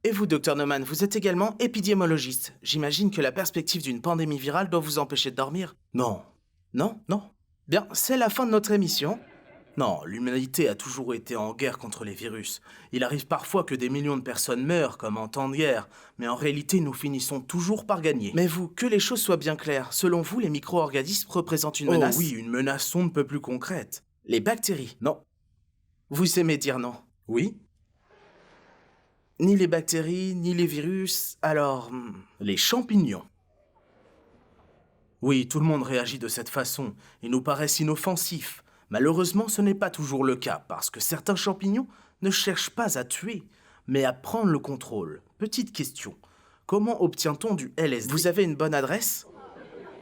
Et vous, Docteur Neumann, vous êtes également épidémiologiste. J'imagine que la perspective d'une pandémie virale doit vous empêcher de dormir. Non, Non? non, Bien, c'est la fin de notre émission. non, l'humanité a toujours été en guerre contre les virus. Il arrive parfois que des millions de personnes meurent, comme en temps de guerre, mais en réalité, nous finissons toujours par gagner. Mais vous, que les choses soient bien claires, selon vous, les micro-organismes représentent une Oh menace? oui, une menace on ne peut plus concrète. Les bactéries. Non, Vous aimez dire non. oui, Ni les bactéries, ni les virus, alors... les champignons. Oui, tout le monde réagit de cette façon. Ils nous paraissent inoffensifs. Malheureusement, ce n'est pas toujours le cas, parce que certains champignons ne cherchent pas à tuer, mais à prendre le contrôle. Petite question. Comment obtient-on du LSD? Vous avez une bonne adresse?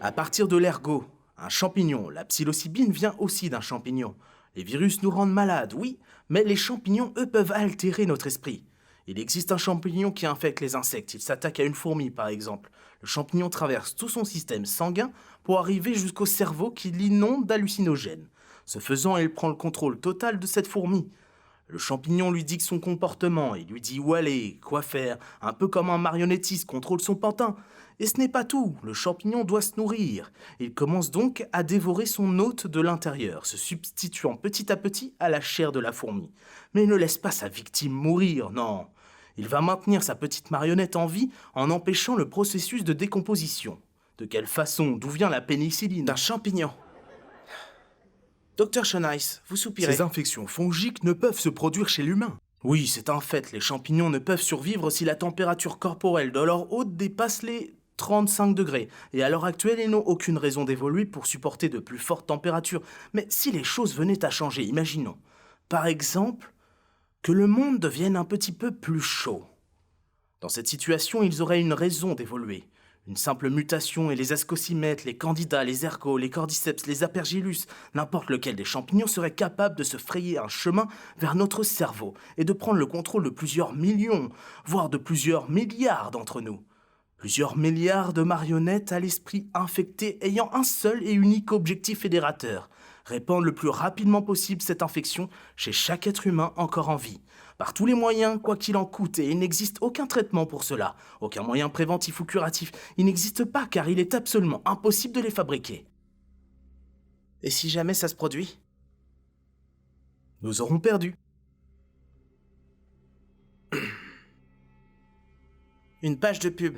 À partir de l'ergot, un champignon, la psilocybine vient aussi d'un champignon. Les virus nous rendent malades, oui, mais les champignons, eux, peuvent altérer notre esprit. Il existe un champignon qui infecte les insectes. Il s'attaque à une fourmi, par exemple. Le champignon traverse tout son système sanguin pour arriver jusqu'au cerveau qui l'inonde d'hallucinogènes. Ce faisant, il prend le contrôle total de cette fourmi. Le champignon lui dicte son comportement, il lui dit où aller, quoi faire, un peu comme un marionnettiste contrôle son pantin. Et ce n'est pas tout, le champignon doit se nourrir. Il commence donc à dévorer son hôte de l'intérieur, se substituant petit à petit à la chair de la fourmi. Mais il ne laisse pas sa victime mourir, non. Il va maintenir sa petite marionnette en vie en empêchant le processus de décomposition. De quelle façon? D'où vient la pénicilline? D'un champignon. Docteur Schonice, vous soupirez. Ces infections fongiques ne peuvent se produire chez l'humain. Oui, c'est un fait, les champignons ne peuvent survivre si la température corporelle de leur hôte dépasse les 35 degrés. Et à l'heure actuelle, ils n'ont aucune raison d'évoluer pour supporter de plus fortes températures. Mais si les choses venaient à changer, imaginons, par exemple, que le monde devienne un petit peu plus chaud. Dans cette situation, ils auraient une raison d'évoluer. Une simple mutation et les ascocymètres, les candidats, les ergots, les cordyceps, les aspergillus, n'importe lequel des champignons serait capable de se frayer un chemin vers notre cerveau et de prendre le contrôle de plusieurs millions, voire de plusieurs milliards d'entre nous. Plusieurs milliards de marionnettes à l'esprit infecté ayant un seul et unique objectif fédérateur, répandre le plus rapidement possible cette infection chez chaque être humain encore en vie. Par tous les moyens, quoi qu'il en coûte, et il n'existe aucun traitement pour cela, aucun moyen préventif ou curatif, il n'existe pas car il est absolument impossible de les fabriquer. Et si jamais ça se produit? Nous aurons perdu. Une page de pub.